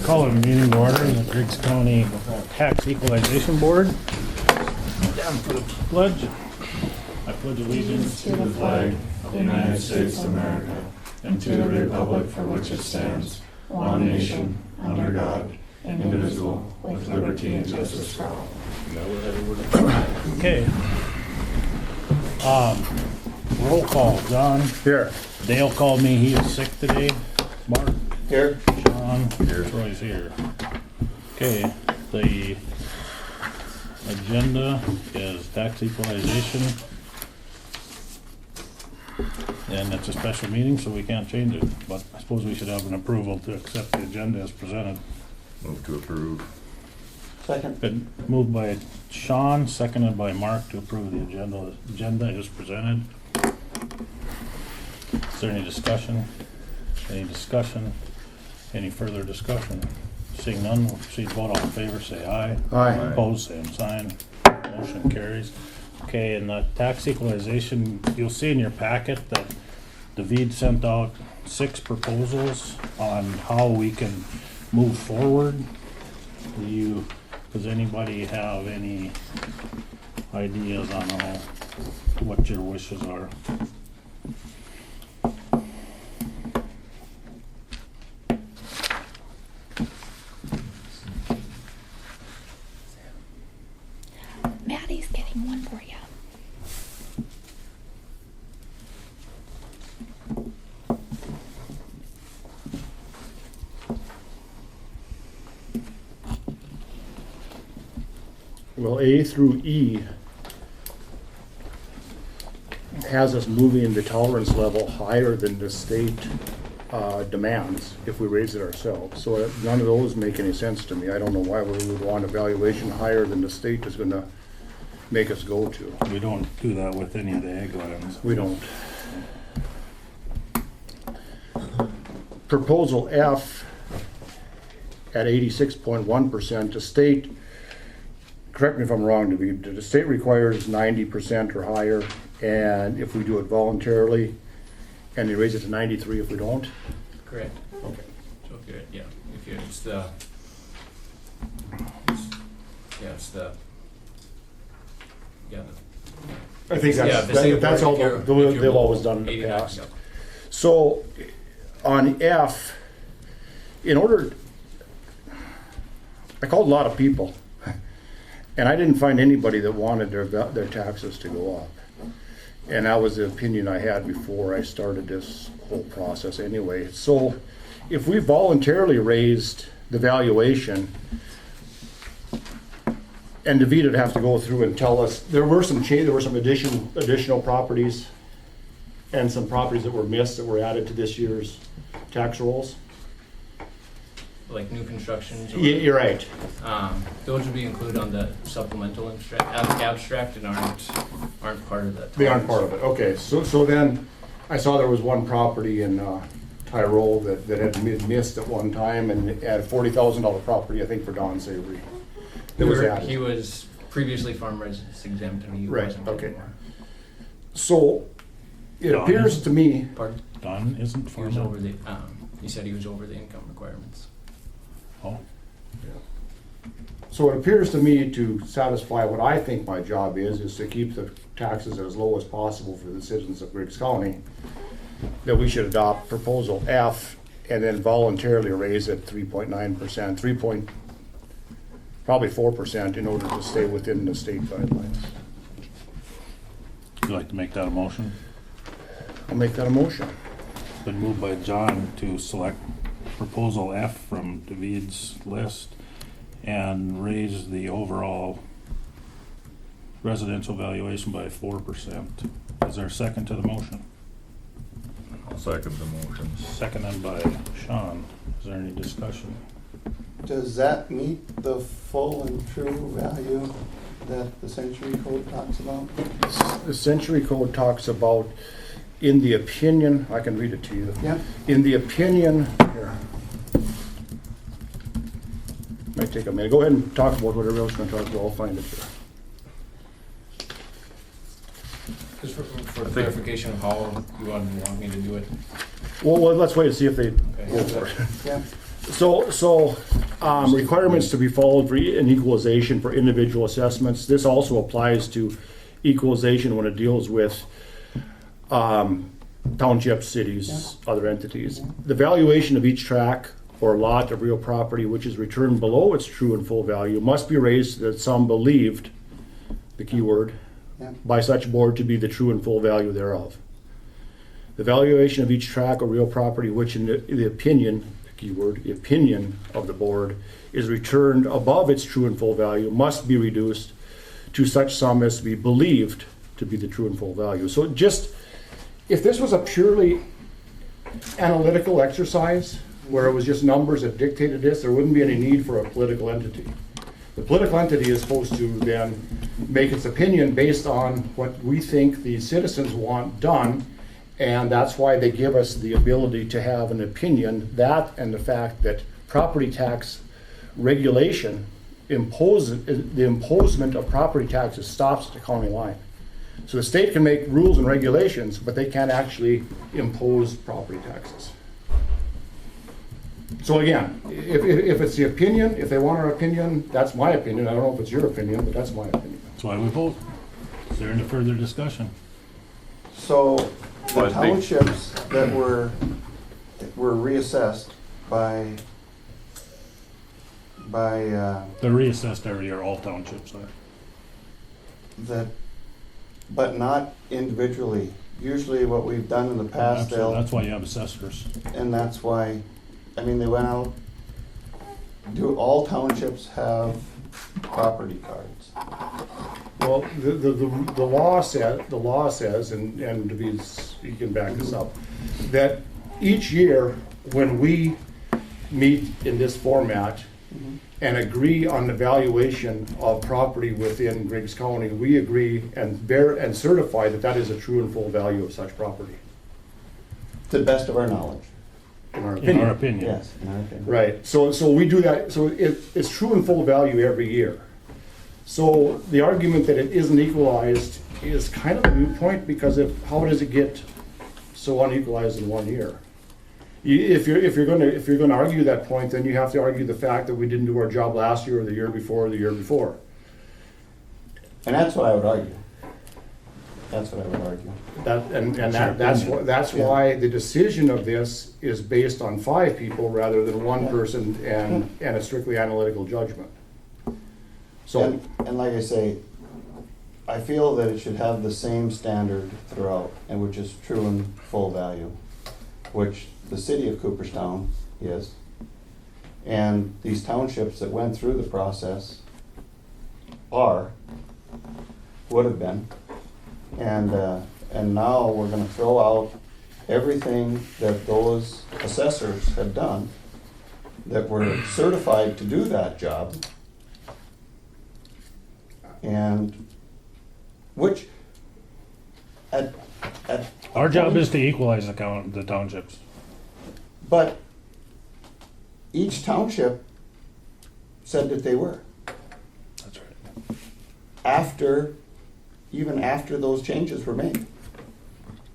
Call a meeting to order in the Griggs County Tax Equalization Board. Down for the pledge. I pledge allegiance to the flag of the United States of America and to the republic for which it stands, one nation, under God, indivisible, with liberty and justice for all. Okay. Roll call. John. Here. Dale called me. He is sick today. Mark. Here. Sean. Here. Troy's here. Okay. The agenda is tax equalization. And it's a special meeting, so we can't change it. But I suppose we should have an approval to accept the agenda as presented. Move to approve. Second. Been moved by Sean, seconded by Mark to approve the agenda as presented. Is there any discussion? Any discussion? Any further discussion? Seeing none, we'll proceed to vote. All in favor, say aye. Aye. Opposed, same sign. Motion carries. Okay, and the tax equalization, you'll see in your packet that David sent out 6 proposals on how we can move forward. Does anybody have any ideas on what your wishes are? Maddie's getting one for you. Well, A through E has us moving the tolerance level higher than the state demands if we raise it ourselves. So none of those make any sense to me. I don't know why we would want a valuation higher than the state is gonna make us go to. We don't do that with any of the ag lands. We don't. Proposal F at 86.1%, the state, correct me if I'm wrong, David, the state requires 90% or higher, and if we do it voluntarily, and they raise it to 93 if we don't? Correct. Okay. So if you're, yeah, if you're, it's the, I think yeah, the state that's all board, if the you're way they've always done in the 89, past. yep. So, on F, in order, I called a lot of people, and I didn't find anybody that wanted their taxes to go up. And that was the opinion I had before I started this whole process anyway. So, if we voluntarily raised the valuation, and David would have to go through and tell us, there were some additional properties and some properties that were missed that were added to this year's tax rolls. Like new constructions. Or, Yeah, you're right. those would be included on the supplemental abstract and aren't part of that. They aren't part of it. Okay, so then I saw there was one property in Tyrol that had been missed at one time, and it had a $40,000 property, I think, for Don Savory. That was added. He was previously farm residence exempt and he Right, wasn't okay. anymore. So it Don appears to me, Pardon? Don isn't He was farming? over the, he said he was over the income requirements. Oh, so it appears to me to satisfy what I think my job is to keep the taxes as low as possible for the citizens of Griggs County, that we should adopt proposal F and then voluntarily raise it 3.9%, probably 4% in order to stay within the state guidelines. would you like to make that a motion? I'll make that a motion. It's been moved by John to select proposal F from David's list and raise the overall residential valuation by 4%. Is there a second to the motion? I'll second the motion. Seconded by Sean. Is there any discussion? Does that meet the full and true value that the Century Code talks about? The Century Code talks about, in the opinion, I can read it to you. Yeah. In the opinion, here. Might take a minute. Go ahead and talk about whatever else you're going to talk about. I'll find it here. Just for clarification of how you want me to do it. Well, let's wait and see if they Okay. go for it. Yeah. So Requirements to be followed for an equalization for individual assessments. This also applies to equalization when it deals with townships, cities, other entities. The valuation of each tract or lot of real property which is returned below its true and full value must be raised to the sum believed, the key word, Yeah. by such board to be the true and full value thereof. The valuation of each tract or real property which in the opinion, the key word, the opinion of the board is returned above its true and full value must be reduced to such sum as to be believed to be the true and full value. So just, if this was a purely analytical exercise where it was just numbers that dictated this, there wouldn't be any need for a political entity. The political entity is supposed to then make its opinion based on what we think the citizens want done, and that's why they give us the ability to have an opinion, that and the fact that property tax regulation the imposement of property taxes stops at the county line. So the state can make rules and regulations, but they can't actually impose property taxes. So again, if it's the opinion, if they want our opinion, that's my opinion. I don't know if it's your opinion, but that's my opinion. That's why we vote. Is there any further discussion? So Well, the I think- townships that were reassessed by They're reassessed every year, all townships are. that, but not individually. Usually what we've done in the past, That's why you have assessors. and that's why, I mean, they went out. Do all townships have property cards? Well, the law says, and to be, you can back this up, that each year when we meet in this format and agree on the valuation of property within Griggs County, we agree and certify that that is a true and full value of such property, To the best of our knowledge. in our In opinion. our opinion. Yes, in our opinion. Right, so we do that, so it's true and full value every year. So the argument that it isn't equalized is kind of a moot point, because how does it get so unequalized in 1 year? If you're gonna argue that point, then you have to argue the fact that we didn't do our job last year or the year before or the year before. And that's what I would argue. That's what I would argue. That's why the decision of this is based on 5 people rather than one person and a strictly analytical judgment. So, And like I say, I feel that it should have the same standard throughout, and which is true and full value, which the city of Cooperstown is. And these townships that went through the process would have been. And now we're gonna throw out everything that those assessors have done that were certified to do that job. And which Our job is to equalize the townships. but each township said that they were. That's right. Even after those changes were made.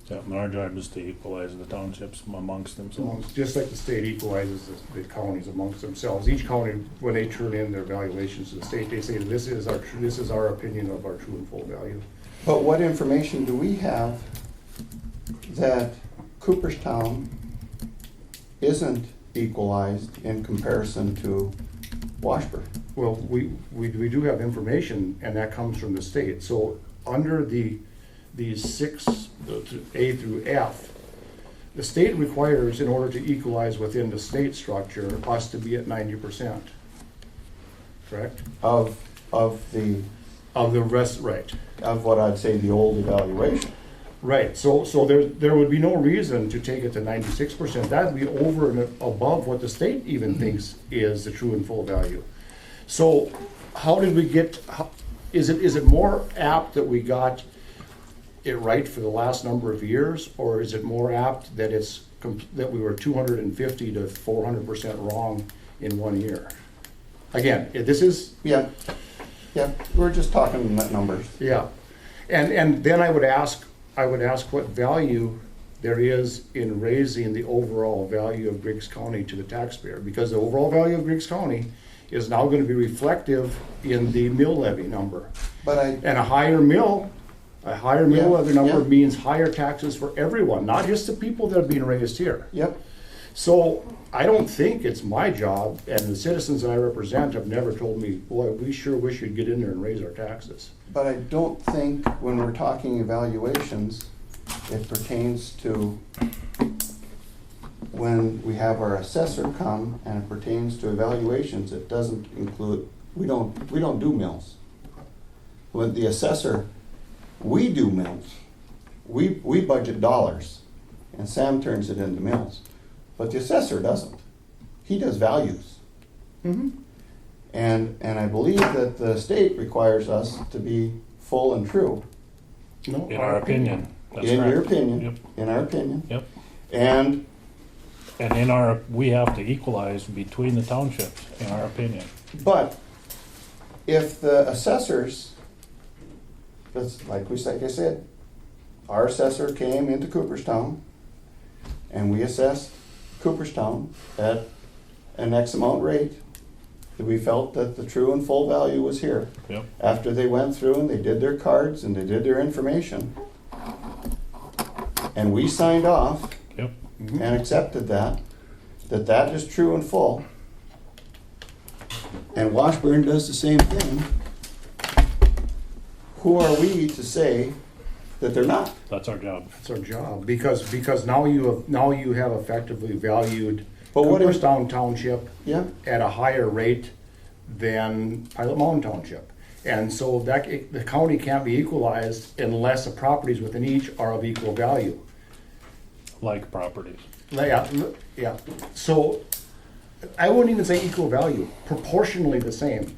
Yeah, and our job is to equalize the townships amongst themselves. just like the state equalizes the counties amongst themselves, each county, when they turn in their valuations to the state, they say, this is our opinion of our true and full value. But what information do we have that Cooperstown isn't equalized in comparison to Washburn? Well, we do have information, and that comes from the state. So under these 6, A through F, the state requires, in order to equalize within the state structure, us to be at 90%. Correct? Of Of the rest, right. what I'd say the old evaluation. Right, so there would be no reason to take it to 96%. That'd be over and above what the state even thinks is the true and full value. So how did we get, is it more apt that we got it right for the last number of years, or is it more apt that that we were 250 to 400% wrong in 1 year? Again, this is, Yeah, we're just talking numbers. yeah, and then I would ask what value there is in raising the overall value of Griggs County to the taxpayer, because the overall value of Griggs County is now gonna be reflective in the mill levy number. But And a higher mill levy number yeah. means higher taxes for everyone, not just the people that are being raised here. yep, So I don't think it's my job, and the citizens that I represent have never told me, boy, we sure wish you'd get in there and raise our taxes. but I don't think when we're talking evaluations, it pertains to when we have our assessor come and it pertains to evaluations, it doesn't include, we don't do mills. When the assessor, we do mills. We budget dollars and Sam turns it into mills. But the assessor doesn't. He does values. And I believe that the state requires us to be full and true. No, In our opinion. That's In your correct. opinion, Yep. in our opinion. Yep. And And we have to equalize between the townships, in our opinion. but if the assessors, that's like I said, our assessor came into Cooperstown and we assessed Cooperstown at an X amount rate, that we felt that the true and full value was here. Yep. After they went through and they did their cards and they did their information, and we signed off Yep. and accepted that is true and full, and Washburn does the same thing, who are we to say that they're not? That's our job. That's our job, because now you have effectively valued But what if- Cooperstown Township Yeah, at a higher rate than Pilot Mountain Township. And so the county can't be equalized unless the properties within each are of equal value. Like properties. Yeah, so I wouldn't even say equal value, proportionally the same.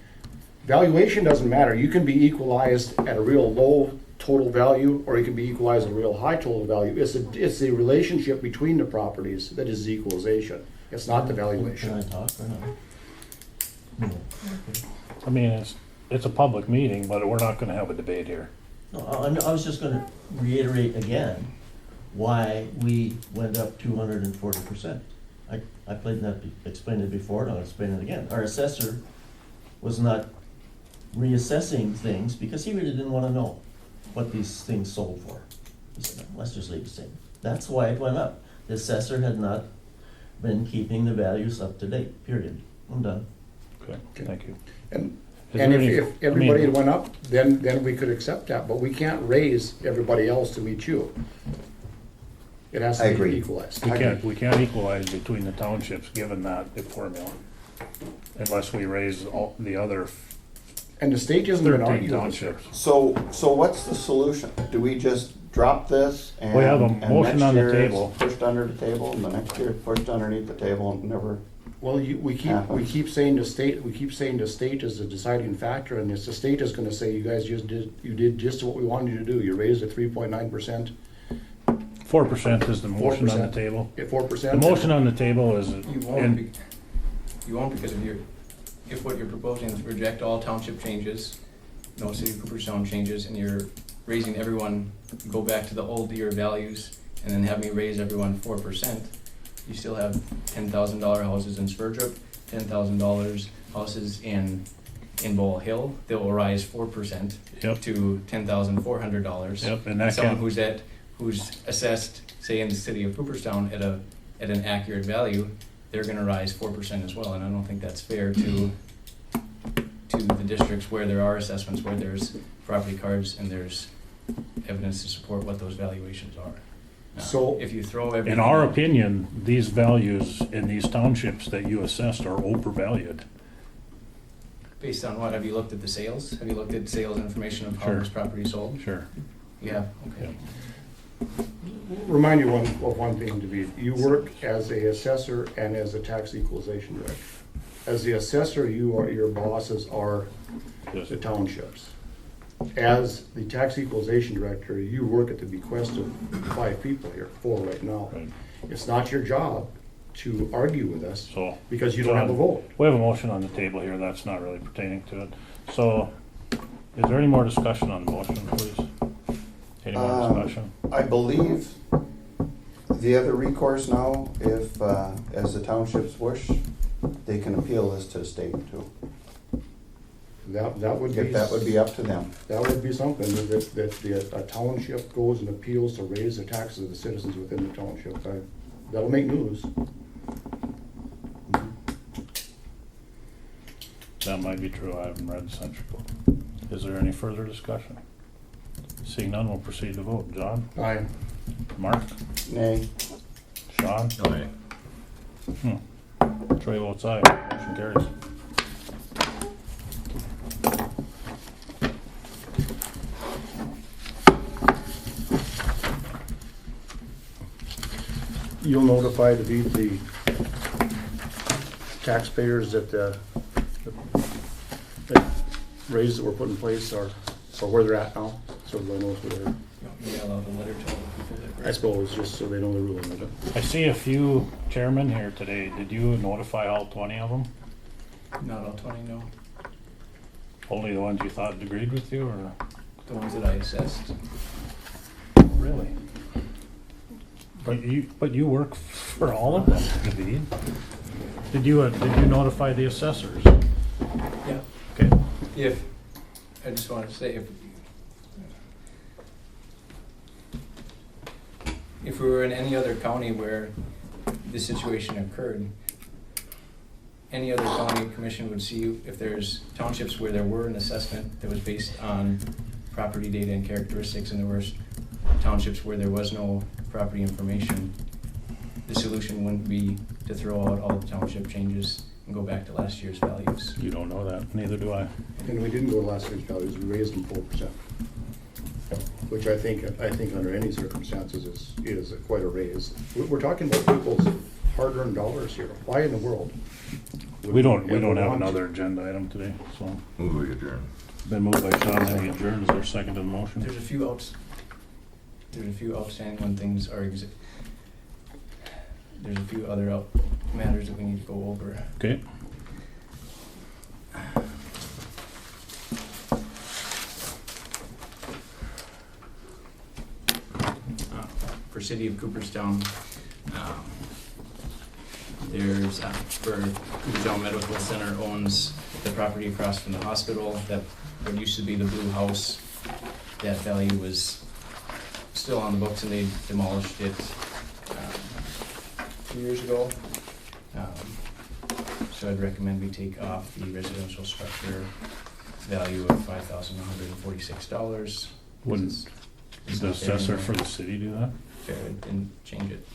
Valuation doesn't matter, you can be equalized at a real low total value, or you can be equalized at a real high total value. It's the relationship between the properties that is the equalization, it's not the Can I valuation. talk or not? I mean, it's a public meeting, but we're not gonna have a debate here. No, I was just gonna reiterate again why we went up 240%. I explained it before, and I'll explain it again. Our assessor was not reassessing things because he really didn't wanna know what these things sold for. He said, "No, let's just leave it same." That's why it went up. The assessor had not been keeping the values up to date, period. I'm done. Okay, thank you. And Is And there any- if I everybody mean, went up, then we could accept that, but we can't raise everybody else to meet you. It has I to agree. be equalized. we can't equalize between the townships, given that formula. Unless we raise all the other And the state isn't gonna 13 argue with us. townships. so what's the solution? Do we just drop this and? We have a and motion next on the year it's table. Pushed under the table, and the next year it's pushed underneath the table and never, Well, we keep saying the state is the deciding factor, and it's the state is gonna say, you guys you did just what we wanted you to do, you raised it 3.9%, 4% is the motion on the 4%. table. at The 4%. motion on the table is, You won't, and you won't because if what you're proposing is reject all township changes, no city of Cooperstown changes, and you're raising everyone, go back to the old year values, and then have me raise everyone 4%, you still have $10,000 houses in Sverdrup, $10,000 houses in Bowl Hill, they will rise 4% Yep. to $10,400. Yep, and that Someone can, who's assessed, say in the city of Cooperstown at an accurate value, they're gonna rise 4% as well, and I don't think that's fair to the districts where there are assessments, where there's property cards and there's evidence to support what those valuations are. Now, So- if you throw everything. in our out- opinion, these values in these townships that you assessed are overvalued. Based on what, have you looked at the sales? Have you looked at sales information of how Sure. those properties sold? Sure. Yeah, okay. Remind you of one thing, David, you work as a assessor and as a tax equalization director. As the assessor, your bosses are Yes. the townships. As the tax equalization director, you work at the bequest of 5 people here, 4 right now. Right. It's not your job to argue with us So, because you don't have a vote. we have a motion on the table here, that's not really pertaining to it. So, is there any more discussion on the motion, please? Any more discussion? I believe the other recourse now, if, as the townships wish, they can appeal this to the state too. That would be. If that would be up to them. That would be something, that a township goes and appeals to raise the taxes of the citizens within the township. That'll make news. That might be true, I haven't read the Century Code. Is there any further discussion? Seeing none, we'll proceed to vote. John? Aye. Mark? Nay. Sean? Aye. Troy votes aye, motion carries. You'll notify the taxpayers that the raises that were put in place are where they're at now, so everybody knows where they're, You mail out a letter to all the people that. I suppose, just so they know the ruling of it. I see a few chairmen here today. Did you notify all 20 of them? Not all 20, no. Only the ones you thought agreed with you, or? The ones that I assessed. Really? But you work for all of them, David. Did you notify the assessors? Yeah. Okay. I just wanted to say, if we were in any other county where this situation occurred, any other county commission would see if there's townships where there were an assessment that was based on property data and characteristics, and there were townships where there was no property information. The solution wouldn't be to throw out all the township changes and go back to last year's values. You don't know that, neither do I. And we didn't go to last year's values, we raised them 4%. Which I think under any circumstances is quite a raise. We're talking about people's hard-earned dollars here. Why in the world? would We don't ever have want to- another agenda item today, so. Move we adjourn. Been moved by Sean, then we adjourn. Is there a second to the motion? There's a few outstanding when things are there's a few other matters that we need to go over. Okay. For City of Cooperstown, there's, for Cooperstown Medical Center owns the property across from the hospital, that what used to be the blue house, that value was still on the books and they demolished it 2 years ago. So I'd recommend we take off the residential structure value of $5,146. Wouldn't the assessor for the city do that? Fair, didn't change it.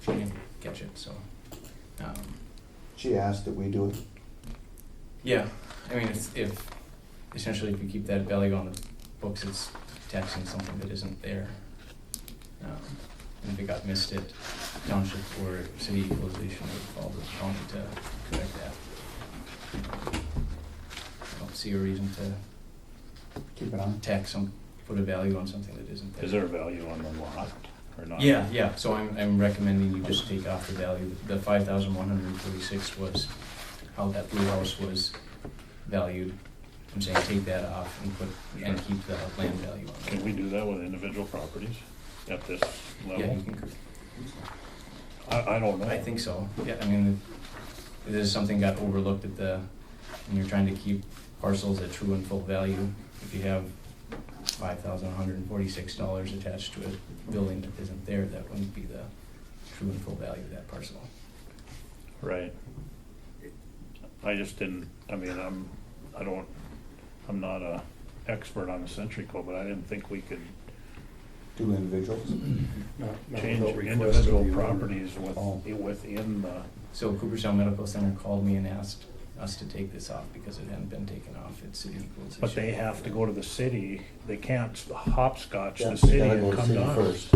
She didn't catch it, so. She asked that we do it. Yeah, I mean, if essentially if you keep that value on the books, it's taxing something that isn't there. And if it got missed at township or city equalization, it would fall to the county to correct that. I don't see a reason to Keep it on. put a value on something that isn't there. Is there a value on the lot or not? Yeah, so I'm recommending you just take off the value. The 5,146 was how that blue house was valued. I'm saying take that off and keep the land value on Can it. we do that with individual properties at this Yeah, level? you can, I don't know. I think so. Yeah, I mean, if there's something got overlooked when you're trying to keep parcels at true and full value. If you have $5,146 attached to a building that isn't there, that wouldn't be the true and full value of that parcel. Right. I just didn't, I mean, I'm not a expert on the Century Code, but I didn't think we could Do individuals. Not change without request individual of the owner. properties within the, So Cooperstown Medical Center called me and asked us to take this off because it hadn't been taken off at city equalization. but they have to go to the city. They can't hopscotch Yeah, the city gotta go and to come city to us.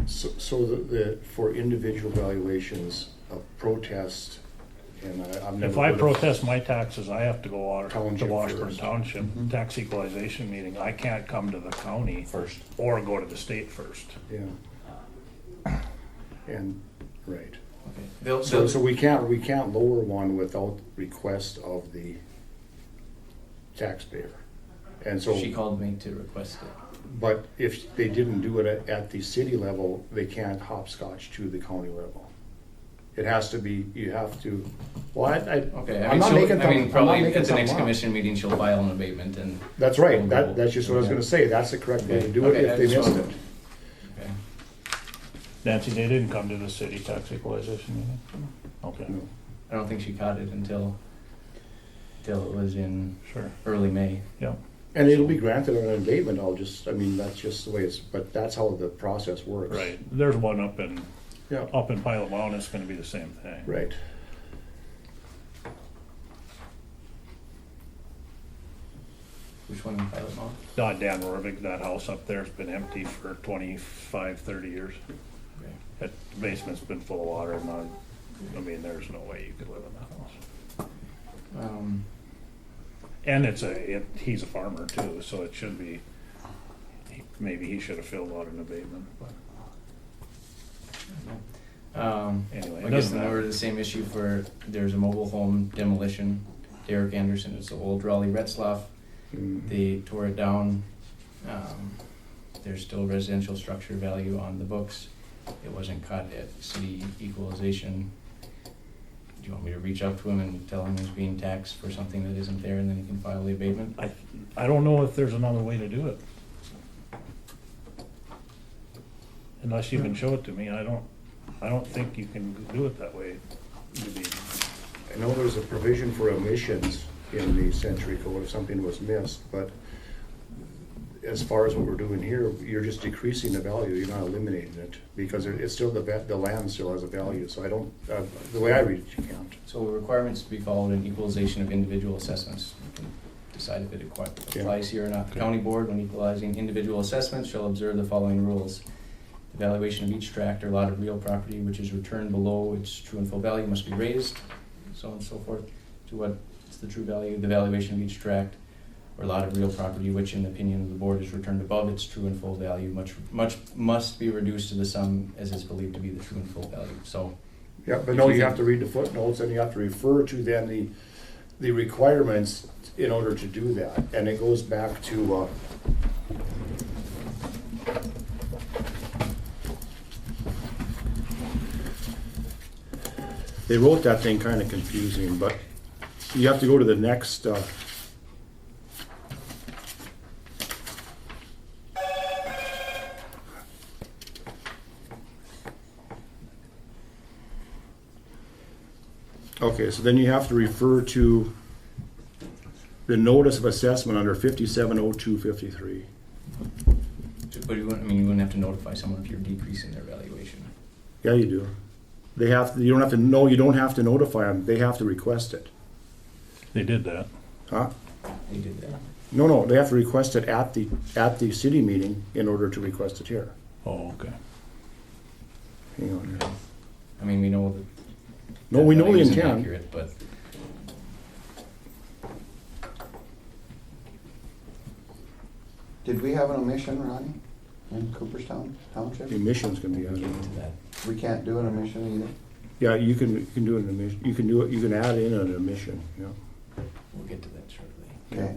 first. So for individual valuations of protest, and I've never. If I heard of- protest my taxes, I have to go to Township Washburn first. Township Mhm. tax equalization meeting. I can't come to the county First. or go to the state first. Yeah. And, right. Okay. So we can't lower one without request of the taxpayer. And so, She called me to request it. but if they didn't do it at the city level, they can't hopscotch to the county level. It has to be, you have to, well, Okay, I'm not making I mean, I'm not probably making at the something next up. commission meeting, she'll file an abatement and. That's right, we'll go- that's just what I was okay. gonna say, that's the correct way to do it Okay, if I they just missed wanted- it. Okay. Nancy, they didn't come to the city tax equalization meeting? Okay, No. I don't think she caught it until it was in sure, early May. yeah. And it'll be granted on an abatement, I mean, that's just the way it's, but that's how the process works. Right, there's one Yeah, up in Pilot Mountain, it's gonna be the same thing. right. Which one in Pilot Mountain? Dan Rorvig, that house up there's been empty for 25, 30 years. Okay. That basement's been full of water, and I mean, there's no way you could live in that house. And he's a farmer too, so it should be, maybe he should have filled out an abatement, but anyway, it I guess doesn't we're matter. the same issue for, there's a mobile home demolition. Derek Anderson, it's the old Raleigh Retzlaff. Mm. They tore it down. There's still residential structure value on the books. It wasn't cut at city equalization. Do you want me to reach out to him and tell him he's being taxed for something that isn't there, and then he can file the abatement? I don't know if there's another way to do it. Unless you can show it to me, I don't think you can do it that way. I know there's a provision for omissions in the century code if something was missed, but as far as what we're doing here, you're just decreasing the value, you're not eliminating it, because it's still, the land still has a value, so I don't, the way I read it, you can't. So requirements to be followed in equalization of individual assessments. You can decide if it applies here or not. The county board, when equalizing individual assessments, shall observe the following rules. The valuation of each tract or lot of real property which is returned below its true and full value must be raised, so on and so forth, to what is the true value. The valuation of each tract or lot of real property which, in the opinion of the board, is returned above its true and full value, much must be reduced to the sum as is believed to be the true and full value. So, Yeah, but no, you have to read the footnotes, and you have to refer to then the requirements in order to do that, and it goes back to, they wrote that thing kind of confusing, but you have to go to the next, okay, so then you have to refer to the notice of assessment under 570253. but you wouldn't have to notify someone if you're decreasing their valuation. Yeah, you do. They have to, you don't have to, no, you don't have to notify them, they have to request it. They did that. Huh? They did that. No, they have to request it at the city meeting in order to request it here. Oh, okay. Hang on here. I mean, we know that. No, we know the value isn't intent. accurate, but Did we have an omission, Ronnie, in Cooperstown Township? The emission's gonna be we'll get added. to that. We can't do an omission either? Yeah, you can do an emission, you can do it, you can add in an emission, yeah. We'll get to that shortly. Okay.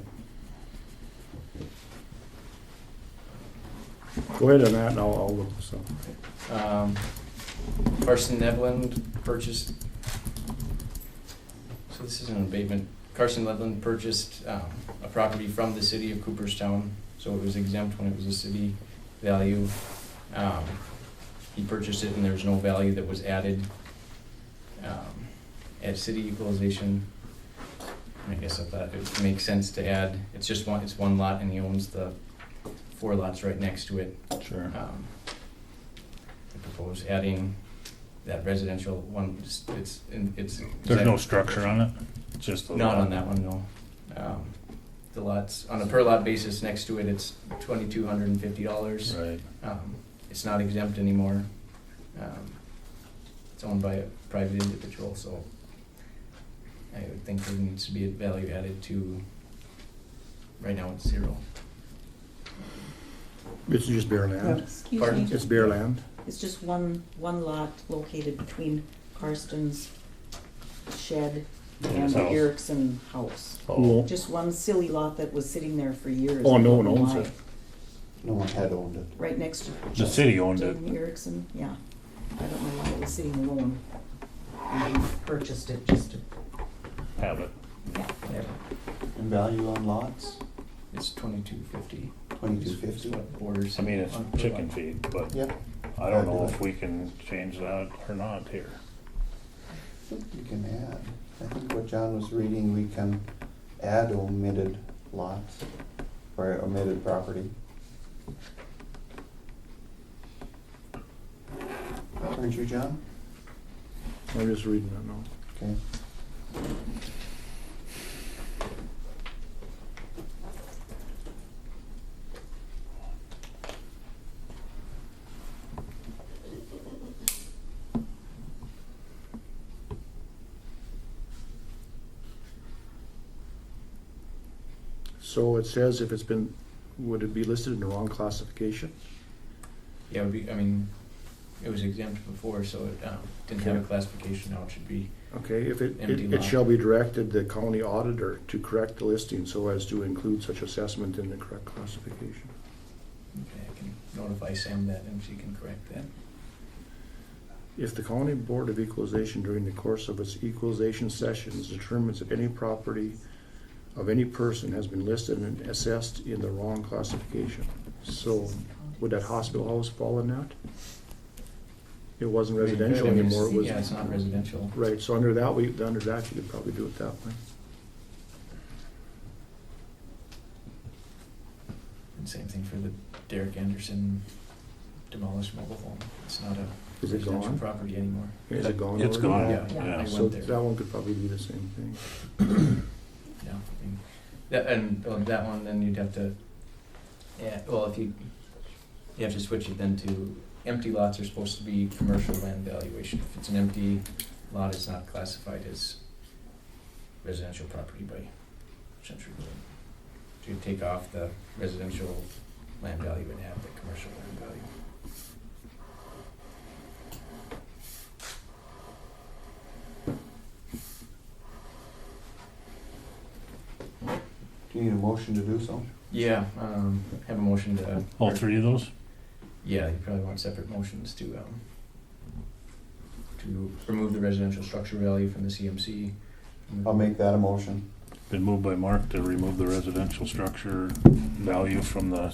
Go ahead on that and I'll look this up. Carson Nevland purchased, so this is an abatement. Carson Nevland purchased a property from the city of Cooperstown, so it was exempt when it was a city value. He purchased it and there was no value that was added at city equalization. I guess I thought it makes sense to add, it's one lot and he owns the 4 lots right next to it. Sure. I propose adding that residential one, it's. There's no structure on it? It's just a Not lot. on that one, no. The lots, on a per lot basis next to it, it's $2,250. Right. It's not exempt anymore. It's owned by a private individual, so I would think there needs to be a value added to, right now it's 0. It's just bare land. Excuse Pardon? me, It's bare land. it's just one lot located between Karsten's shed and His the house. Erickson house. Oh, Just one silly lot that was sitting there for years. Oh, I no don't one know owns why. it. No one had owned it. Right next to. the city owned it. Jamie Erickson, yeah. I don't know why it was sitting alone. We purchased it just to, Have it. Yeah, And value on lots, it's $22.50. 2250. What borders. I mean, it's on per chicken lot. feed, but Yep. I don't know if we can change that or not here. I think you can add, I think what John was reading, we can add omitted lots, or omitted property. Aren't you, John? I'm just reading it now. Okay. So it says if it's been, would it be listed in the wrong classification? Yeah, it would be, I mean, it was exempt before, so it didn't have a classification, now it should be. Okay, if Empty it lot. shall be directed the county auditor to correct the listing so as to include such assessment in the correct classification. Okay, I can notify Sam that and she can correct that. If the county board of equalization during the course of its equalization sessions determines that any property of any person has been listed and assessed in the wrong classification, so would that hospital house fall in that? It wasn't residential I mean, anymore, it was. Yeah, it's not residential. Right, so under that, you could probably do it that way. And same thing for the Derek Anderson demolished mobile home. It's not a Is it residential gone? property anymore. Is it gone? It's already? gone, Yeah, I So went there. that one could probably be the same thing. Yeah, I mean, that one, then you'd have to, yeah, well, if you have to switch it then to, empty lots are supposed to be commercial land valuation. If it's an empty lot, it's not classified as residential property by century code. So you take off the residential land value and add the commercial land value. Do you need a motion to do so? Yeah, have a motion to. All three of those? Yeah, you probably want separate motions to remove the residential structure value from the CMC. I'll make that a motion. Been moved by Mark to remove the residential structure value from the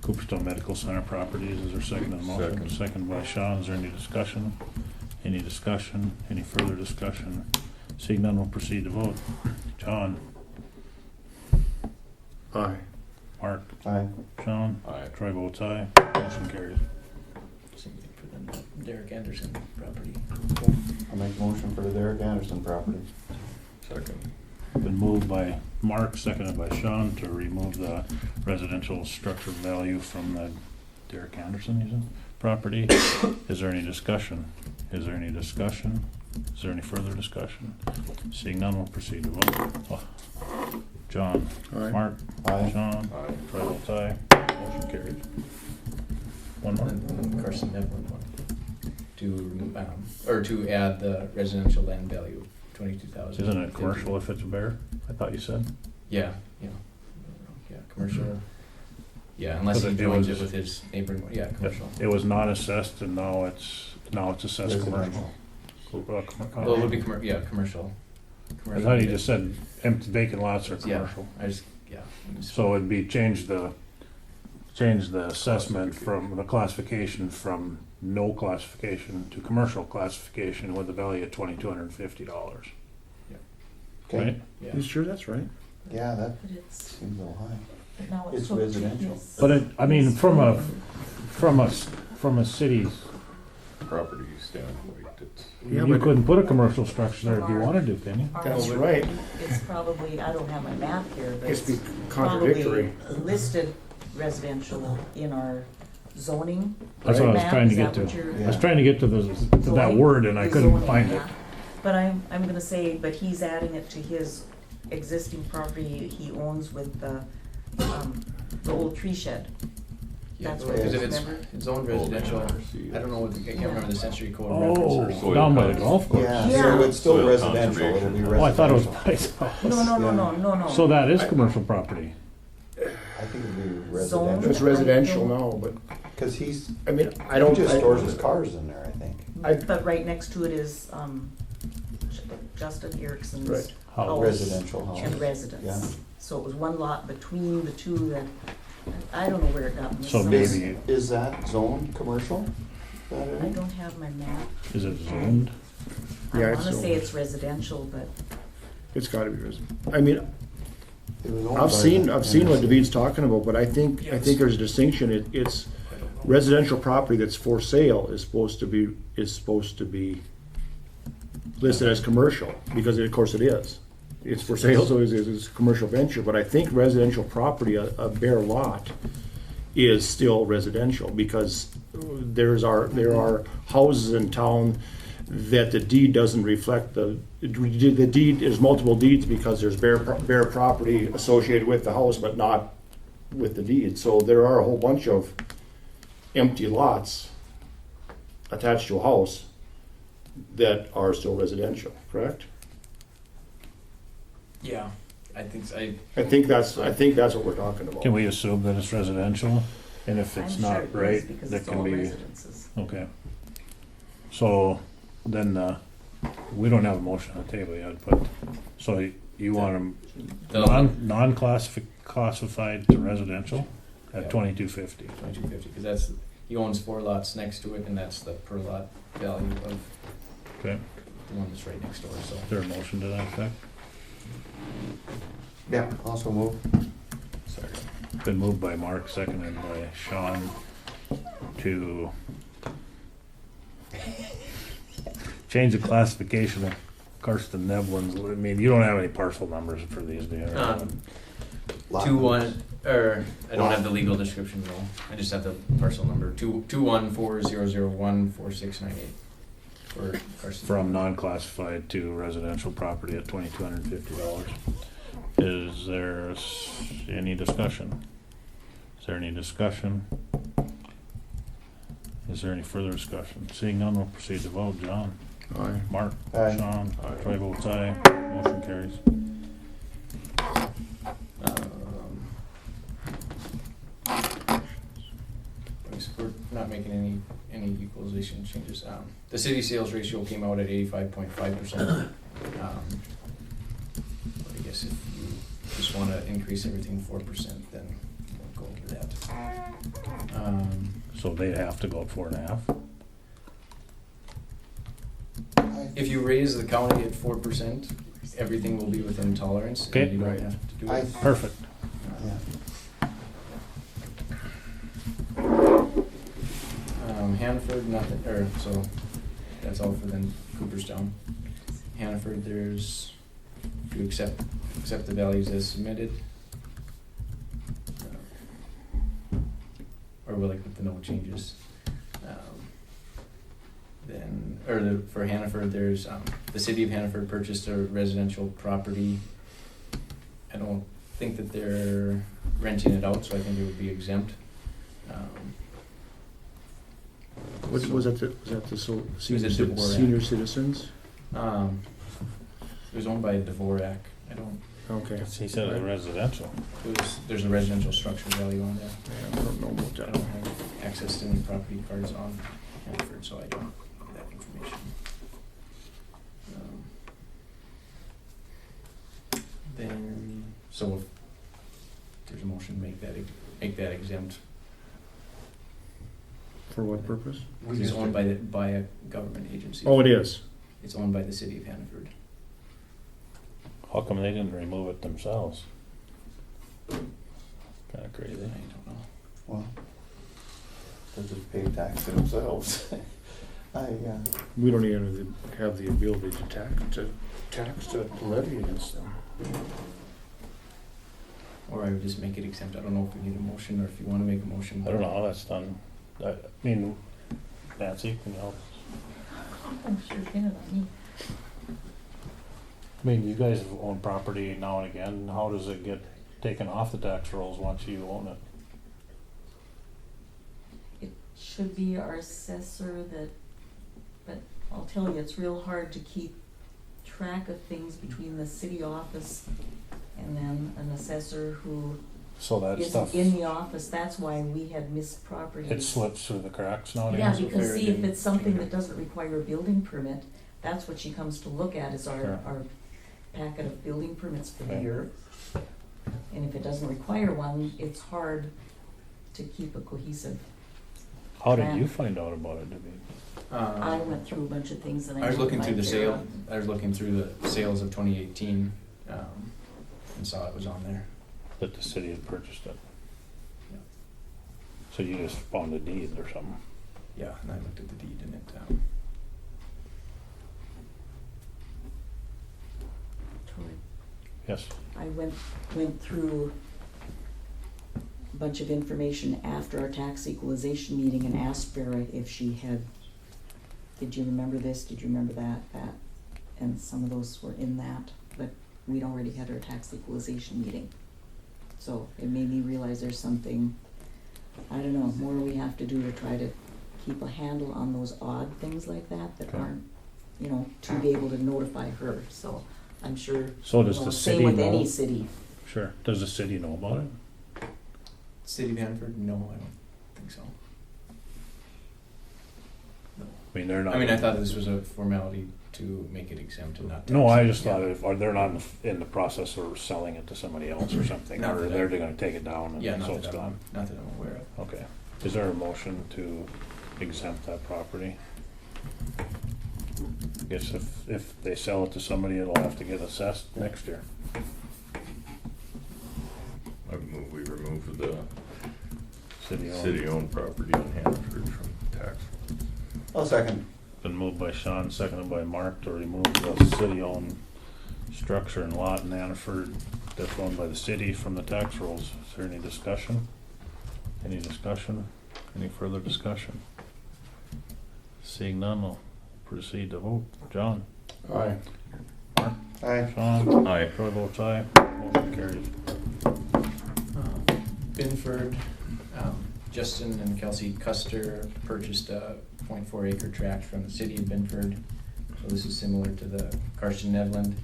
Cooperstown Medical Center properties. Is there a second on the motion? Second. Second by Sean. Is there any discussion? Any discussion? Any further discussion? Seeing none, we'll proceed to vote. John? Aye. Mark? Aye. Sean? Aye. Troy votes aye. Motion carries. Same thing for the Derek Anderson property. I'll make a motion for the Derek Anderson property. Second. Been moved by Mark, seconded by Sean to remove the residential structure value from the Derek Anderson, you said, property. Is there any discussion? Is there any discussion? Is there any further discussion? Seeing none, we'll proceed to vote. Oh. John? Aye. Mark? Aye. Sean? Aye. Troy votes aye. Motion carried. One more? And then Carson Devlin one. To add the residential land value of 22,000. Isn't it commercial if it's a bear? I thought you said. Yeah, commercial. Yeah, unless But he it joins was- it with his neighboring, yeah, commercial. It was not assessed and now it's assessed commercial. Well, it would be commercial. I thought you just said empty vacant lots are Yeah, commercial. So it'd be change the assessment from the classification from no classification to commercial classification with a value of $2,250. Okay. Right? Yeah. You sure that's right? Yeah, that but it's, seems a little high. but now It's it's hooked to residential. his- But it, I mean, from a city's, Property standpoint, it's. Yeah, you but couldn't put a commercial structure there if you wanted to, can you? That's Our- right. It's probably, I don't have my map here, but It's it's be contradictory. probably listed residential in our zoning. That's what I was map. trying to Is get that what to. you're- I was trying to get to that Zoning? word and I The couldn't zoning find it. map. But I'm gonna say, but he's adding it to his existing property he owns with the old tree shed. Yeah, That's what because if it is, it's, remember? it's zoned residential, I don't know, I can't remember the century code Oh, reference. Soil down by the cons- golf course. Yeah, Yeah. so it's still Soil residential, it'll be conservation. residential. Oh, I thought it was by house. No. So that is commercial property. I think it'd be Zone? residential. It's residential now, but, Cause he I mean, I don't. just I- stores his cars in there, I think. I- But right next to it is, Justin Erickson's Right. How- Residential house. and Yeah. residence. So it was one lot between the two that, I don't know where it got missed. So maybe, Is that zone commercial? That I area? don't have my map. is it zoned? Yeah, I it's wanna say zoned. it's residential, but It's gotta be resident. I mean, It was owned I've by seen, the I've seen what NRC. David's talking about, but I think there's a distinction. It's residential property that's for sale is supposed to be listed as commercial, because of course it is. It's for sale, so it's a commercial venture, but I think residential property, a bare lot, is still residential, because there are houses in town that the deed doesn't reflect the deed, there's multiple deeds because there's bare property associated with the house, but not with the deed. So there are a whole bunch of empty lots attached to a house that are still residential, correct? Yeah, I think so. I think that's what we're talking about. Can we assume that it's residential? And if I'm it's sure not it is right, because that it's can all be, residences. okay. So then, we don't have a motion on the table yet, but, so you want them non-classified to residential Yeah. at 2250? 2250, because that's, he owns 4 lots next to it, and that's the per lot value of Okay, the one that's right next door, so. is there a motion to that effect? Yeah, also move. Been moved by Mark, seconded by Sean to change the classification of Karsten Nevlin's. I mean, you don't have any parcel numbers for these, do you? Lot 2-1, or, I don't have the legal description, no, I just have the parcel number, 21400014698. For Carson. From non-classified to residential property at $2,250. Is there any discussion? Is there any discussion? Is there any further discussion? Seeing none, we'll proceed to vote. John? Aye. Mark? Aye. Sean? Troy votes aye. Motion carries. We're not making any equalization changes. The city sales ratio came out at 85.5%. I guess if you just want to increase everything 4%, then we'll go over that. So they'd have to go at 4.5? If you raise the county at 4%, everything will be within tolerance. and Okay. you don't Right. have to do I- it. Perfect. Yeah. Hannaford, nothing, or, so, that's all for then Cooperstown. Hannaford, there's, if you accept the values as submitted. Or will, like, with the no changes. Then, for Hannaford, there's, the city of Hannaford purchased a residential property. I don't think that they're renting it out, so I think it would be exempt. Was that the Dvorak. senior citizens? It was owned by Dvorak. I don't, Okay. He said it was residential. there's a residential structure value on there. Yeah, I don't know about I that. don't have access to any property cards on Hannaford, so I don't have that information. Then, so if there's a motion, make that exempt. For what purpose? It's owned by a government agency. Oh, it is. It's owned by the city of Hannaford. How come they didn't remove it themselves? Kinda I crazy. don't know. Well, they'll just pay tax to themselves. We don't even have the ability to levy against them. Or I would just make it exempt. I don't know if we need a motion or if you wanna make a motion. I don't know how that's done. I mean, Nancy, can you help? I'm sure pin it on me. I mean, you guys own property now and again. How does it get taken off the tax rolls once you own it? It should be our assessor but I'll tell you, it's real hard to keep track of things between the city office and then an assessor who So that stuff, isn't in the office. That's why we had missed properties. it slips through the cracks now and Yeah, again? because see, if it's something that doesn't require a building permit, that's what she comes to look at, is Sure. our packet of building permits for the Okay. year. And if it doesn't require one, it's hard to keep a cohesive. How did plan. you find out about it, Debbie? I went through a bunch of things and I. I was looking wrote through the my sale, pair. I was looking through the sales of 2018, and saw it was on there. That the city had purchased it? Yeah. So you just found a deed or something? Yeah, and I looked at the deed and it, Troy, Yes. I went through a bunch of information after our tax equalization meeting and asked Vera if she had, did you remember this, did you remember that? And some of those were in that, but we'd already had our tax equalization meeting. So it made me realize there's something, I don't know, more we have to do to try to keep a handle on those odd things like that Okay. aren't, to be able to notify her, so I'm sure. So does well, the same city with know? any city. Sure. Does the city know about it? City of Hannaford, no, I don't think so. I mean, they're not. I mean, I thought this was a formality to make it exempt and not. No, I just Yeah. thought if, or they're not in the process of selling it to somebody else or something, Not or that they're I- gonna take it down Yeah, and so not it's that gone. not that I'm aware of. Okay. Is there a motion to exempt that property? Guess if they sell it to somebody, it'll have to get assessed next year. I move we remove the City owned. city-owned property in Hannaford from tax. I'll second. Been moved by Sean, seconded by Mark to remove the city-owned structure and lot in Hannaford that's owned by the city from the tax rolls. Is there any discussion? Any discussion? Any further discussion? Seeing none, I'll proceed to vote. John? Aye. Aye. Sean? Aye. Troy votes aye. Motion carries. Binford, Justin and Kelsey Custer purchased a 0.4 acre tract from the city of Binford. So this is similar to the Karsten Nedland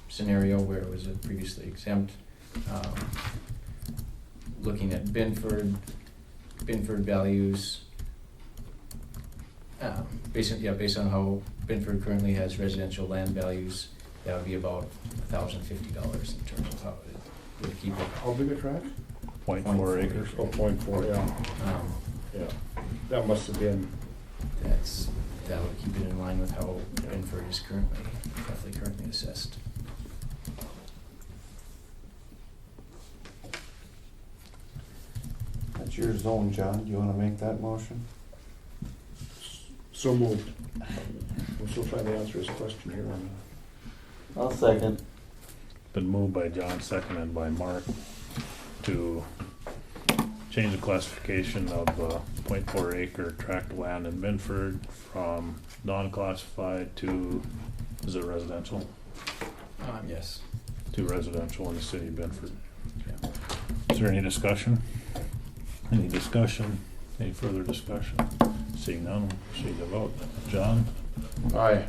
scenario where it was previously exempt. Looking at Binford values, based on how Binford currently has residential land values, that would be about $1,050 in terms of how it would keep it. How big a tract? 0.4 acres. Oh, 0.4, yeah, Um, yeah. That must have been, that would keep it in line with how Binford is currently assessed. That's your zone, John. Do you wanna make that motion? so moved. We're still trying to answer his question here on I'll second. Been moved by John, seconded by Mark to change the classification of 0.4 acre tract of land in Binford from non-classified to, is it residential? Yes. To residential in the city of Binford. Yeah. Is there any discussion? Any discussion? Any further discussion? Seeing none, we'll proceed to vote. John? it. Aye.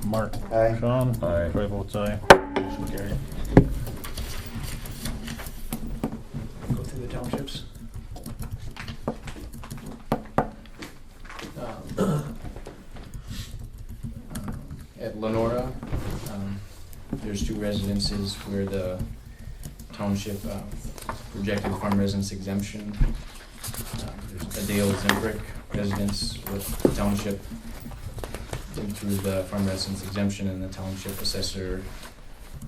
Mark? Aye. Sean? Aye. Troy votes aye. Motion carried. Go through the townships. At Lenora, there's two residences where the township projected farm residence exemption. There's a Dale Zembrick residence with the township went through the farm residence exemption, and the township assessor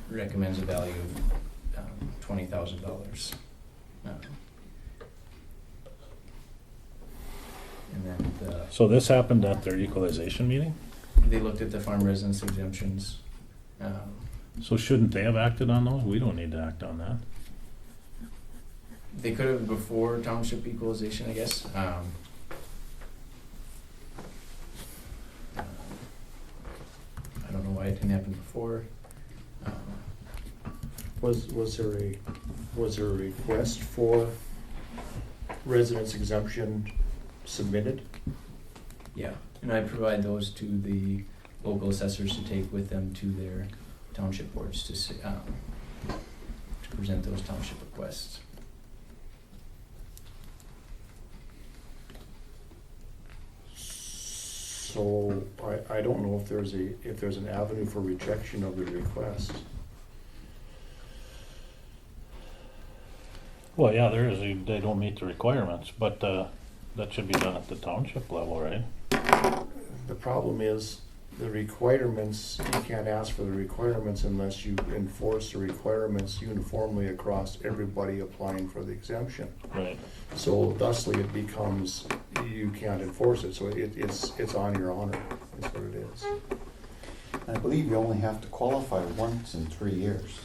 recommends a value of $20,000. And then So this happened at their equalization meeting? they looked at the farm residence exemptions. So shouldn't they have acted on those? We don't need to act on that. They could have before township equalization, I guess. I don't know why it didn't happen before. Was there a request for residence exemption submitted? Yeah, and I provide those to the local assessors to take with them to their township boards to present those township requests. So I don't know if there's an avenue for rejection of the request. Well, yeah, there is, they don't meet the requirements, but, that should be done at the township level, right? The problem is, the requirements, you can't ask for the requirements unless you enforce the requirements uniformly across everybody applying for the exemption. Right. So thusly, it becomes, you can't enforce it, so it's on your honor, is what it is. I believe you only have to qualify once in 3 years.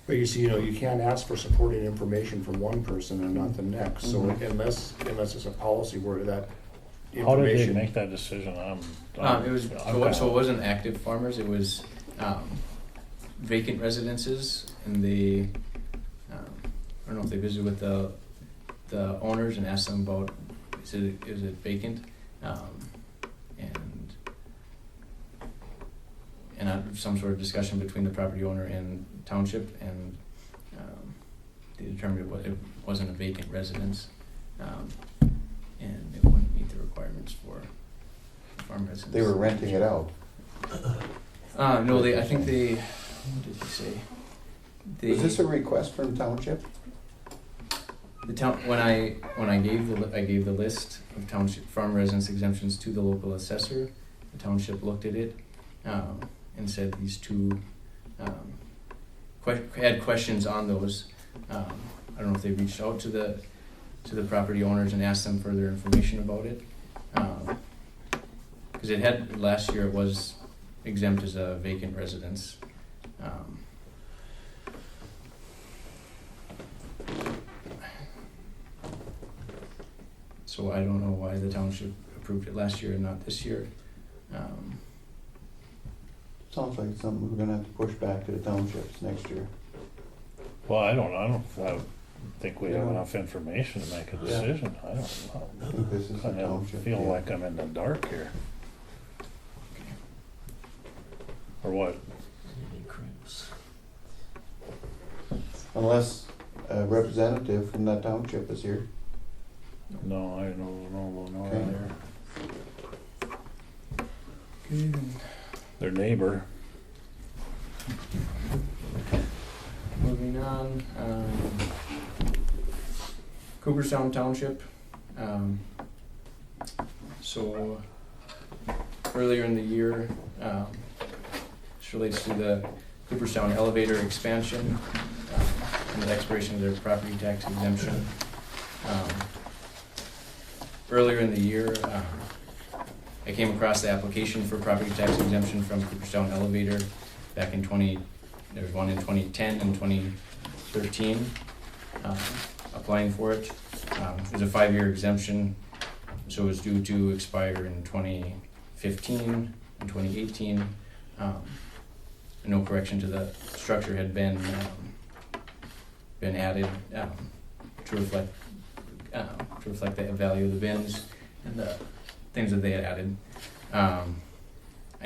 But you see, you can't ask for supporting information from one person and not the next, so unless it's a policy where that How did they information. make that decision? It was, so it wasn't active farmers, it was, vacant residences, and they, I don't know if they visited with the owners and asked them about, is it vacant? And some sort of discussion between the property owner and township, and, they determined it wasn't a vacant residence, and it wouldn't meet the requirements for farm residents. They were renting it out. No, I think they, what did he say? Was this a request from township? The town, when I gave the list of township farm residence exemptions to the local assessor, the township looked at it, and said these two, had questions on those. I don't know if they reached out to the property owners and asked them further information about it. Cause it had, last year it was exempt as a vacant residence. So I don't know why the township approved it last year and not this year. Sounds like something we're gonna have to push back to the townships next year. Well, I don't think we have enough information to make a decision. I don't know. I think this is the Kind of township. feel yeah. like I'm in the dark here. Or what? Unless a representative from that township is here. No, I don't know Okay. there. Their neighbor. Moving on, Cooperstown Township. So earlier in the year, this relates to the Cooperstown elevator expansion and the expiration of their property tax exemption. Earlier in the year, I came across the application for property tax exemption from Cooperstown Elevator back in there was one in 2010 and 2013, applying for it. It was a 5-year exemption, so it was due to expire in 2015 and 2018. No correction to the structure had been added to reflect the value of the bins and the things that they had added. I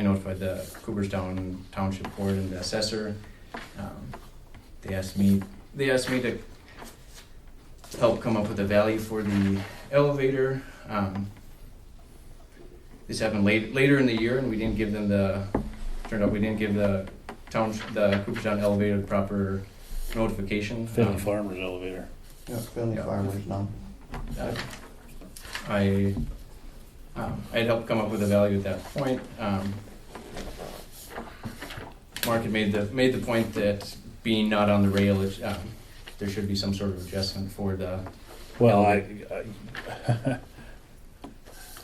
notified the Cooperstown Township Board and the assessor. They asked me to help come up with a value for the elevator. This happened later in the year, and we didn't give them we didn't give the Cooperstown elevator the proper notification. Finley Farmers elevator. Yeah, Finley Yeah. Farmers now. I had helped come up with a value at that point. Mark had made the point that being not on the rail, there should be some sort of adjustment for the. Well,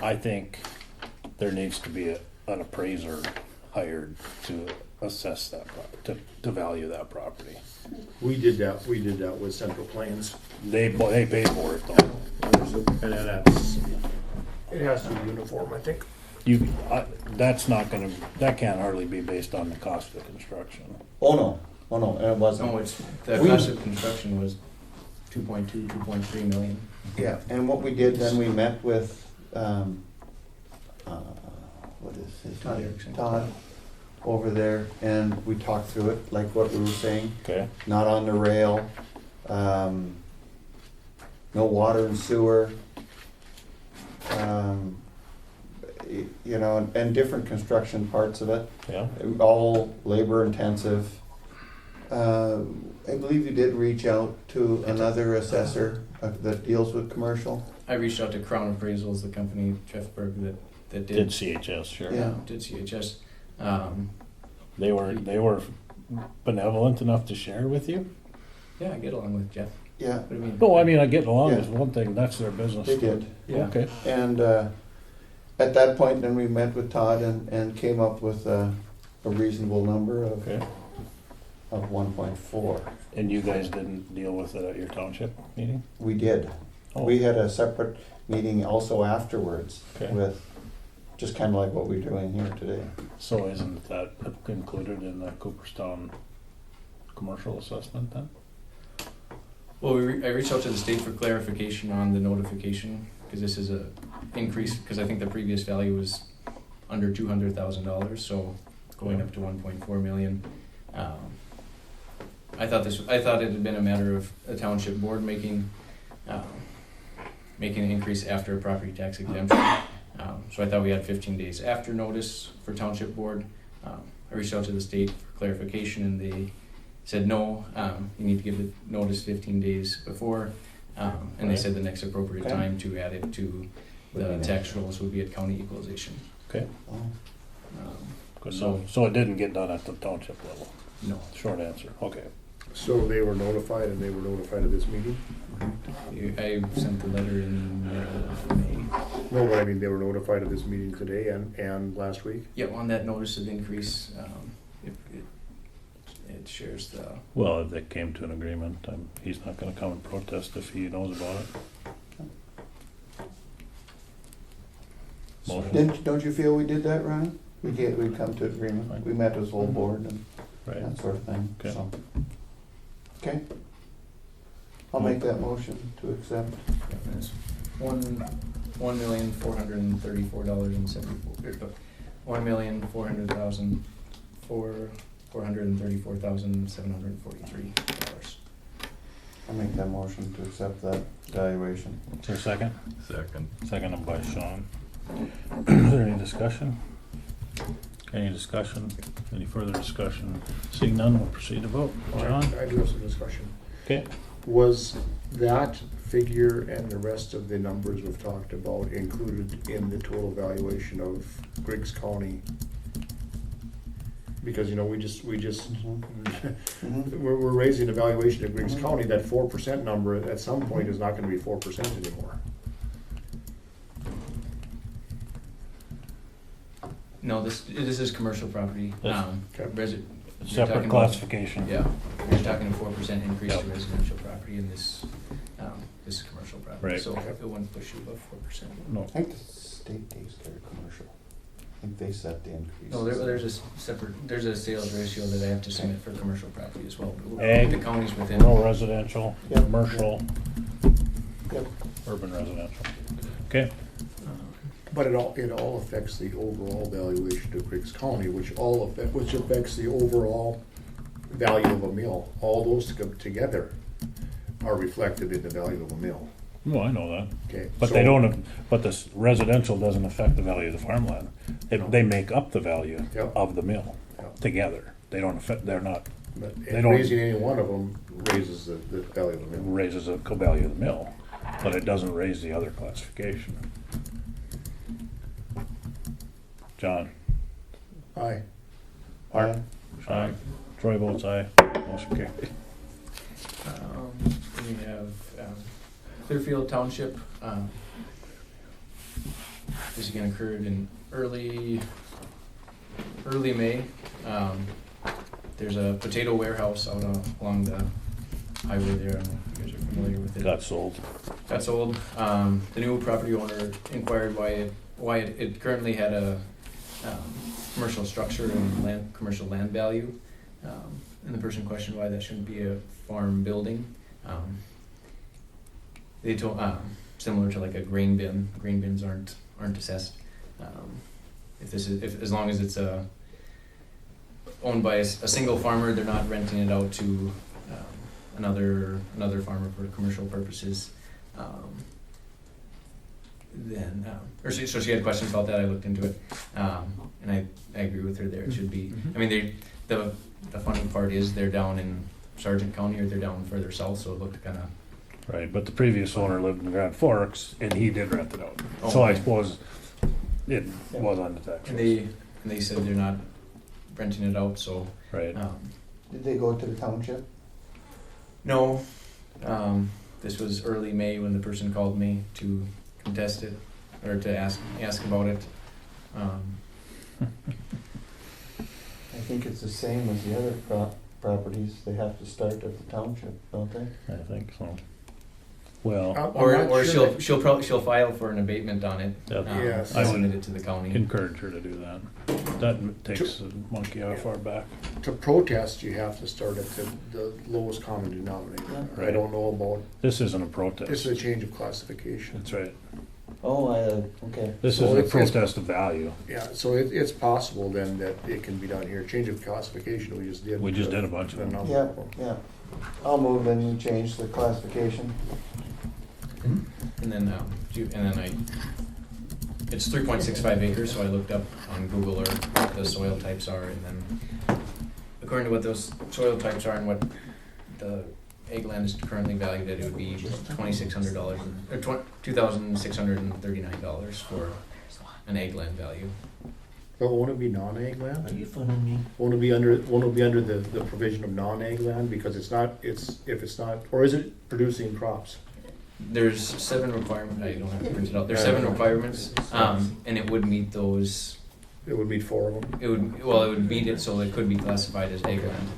I think there needs to be an appraiser hired to assess that, to value that property. We did that with Central Plains. They pay for it though. And then it has to be uniform, I think. That can't hardly be based on the cost of construction. Oh no, and it wasn't. No, the cost of construction was 2.3 million. Yeah, and what we did then, we met with, what is his Todd name? Erickson. Todd, over there, and we talked through it, like what we were saying, Okay. not on the rail, no water and sewer. you know, and different construction parts of it, Yeah, all labor intensive. I believe you did reach out to another assessor that deals with commercial. I reached out to Crown Appraisals, the company, Jeff Berg, that did did, CHS, sure. Yeah. did CHS. They were benevolent enough to share with you? Yeah, I get along with Jeff. Yeah, What do you mean? No, I mean, I get along Yeah. is one thing, that's their business. they did. Yeah. Okay, And at that point, then we met with Todd and came up with a reasonable number okay. of 1.4. And you guys didn't deal with it at your township meeting? We did. Oh, We had a separate meeting also afterwards Okay. with, just kind of like what we're doing here today. so isn't that included in the Cooperstown commercial assessment then? Well, I reached out to the state for clarification on the notification, because this is a increase, because I think the previous value was under $200,000, so going up to 1.4 million. I thought it had been a matter of a township board making an increase after a property tax exemption. So I thought we had 15 days after notice for township board. I reached out to the state for clarification, and they said, no, you need to give the notice 15 days before. And they said the next appropriate Okay. time to add it to the tax rolls would be at county equalization. Okay, Oh. good. So- So it didn't get done at the township level? No. Short answer, okay. So they were notified and they were notified of this meeting? I sent the letter in May. No, but I mean, they were notified of this meeting today and last week? Yeah, on that notice of increase, it shares the, Well, if they came to an agreement, he's not gonna come and protest if he knows about it. Motion. Don't you feel we did that, Ron? We come to agreement. Fine. We met as whole board and Right, that sort of thing, Okay. so. Okay. I'll make that motion to accept. it's $1,434,074. $1,434,743. I'll make that motion to accept that valuation. is there a second? Second. Seconded by Sean. Is there any discussion? Any discussion? Any further discussion? Seeing none, we'll proceed to vote. John? I do have some discussion. Okay. Was that figure and the rest of the numbers we've talked about included in the total valuation of Griggs County? Because, you know, we just, Mhm. we're raising the valuation of Griggs County, that 4% number at some point is not gonna be 4% anymore. No, this is commercial property. Yes. Okay. You're talking Separate about- classification. Yeah, you're talking a 4% increase to Yep. residential property, and this is commercial property. Right. So it wouldn't push you above 4%. No, I think the state takes care of commercial. I think they set the increase. No, there's a separate, there's a sales ratio that I have to submit for commercial property as well. But Ag. the county's within. rural residential, Yep. commercial, Yep. urban residential. Okay, But it all affects the overall valuation of Griggs County, which affects the overall value of a mill. All those together are reflected in the value of a mill, well, I know that. okay? But So- they don't, but this residential doesn't affect the value of the farmland. They make up the value Yep. of the mill Yep. together. They don't affect, they're not, But they don't- raising any one of them raises the value of the mill. raises the value of the mill, but it doesn't raise the other classification. John? Aye. Art? Aye. Troy votes aye. Motion carried. We have Clearfield Township. This again occurred in early May. There's a potato warehouse out along the highway there. I don't know if you guys are familiar with it. Got sold. Got sold. The new property owner inquired why it currently had a commercial structure and commercial land value, and the person questioned why that shouldn't be a farm building. They told similar to like a grain bin. Grain bins aren't assessed. If as long as it's owned by a single farmer, they're not renting it out to another farmer for commercial purposes. then, so she had questions about that, I looked into it, and I agree with her there, it should be, I mean, the funny part is they're down in Sargent County, or they're down further south, so it looked kinda, Right, but the previous owner lived in Grand Forks and he did rent it out. Oh, So I okay. suppose it was on the tax. and they said they're not renting it out, so, Right, Did they go to the township? no, this was early May when the person called me to contest it, or to ask about it. I think it's the same as the other properties, they have to start at the township, don't they? I think so. Well, I'm Or not sure that- she'll file for an abatement on it. that- Yes. I Submit would it to the county. encourage her to do that. That takes the monkey off our back. To protest, you have to start at the lowest common denominator. I Right. don't know about, This isn't a this protest. is a change of classification. That's right. Oh, okay. This So isn't a it's- protest of value. Yeah, so it's possible then that it can be done here. Change of classification, we just did. We just did a bunch of the them. number Yeah, of them. yeah. I'll move and you change the classification. And then, it's 3.65 acres, so I looked up on Google Earth what the soil types are, and then according to what those soil types are and what the egg land is currently valued at, it would be $2,600, or $2,639 for an egg land value. But won't it be non-ag Are land? you funning me? Won't it be under the provision of non-ag land? Because it's not, if it's not, or is it producing crops? There's 7 requirements, I don't have it printed out, there's 7 requirements, and it would meet those, It would meet 4 of them. it would meet it, so it could be classified as egg land.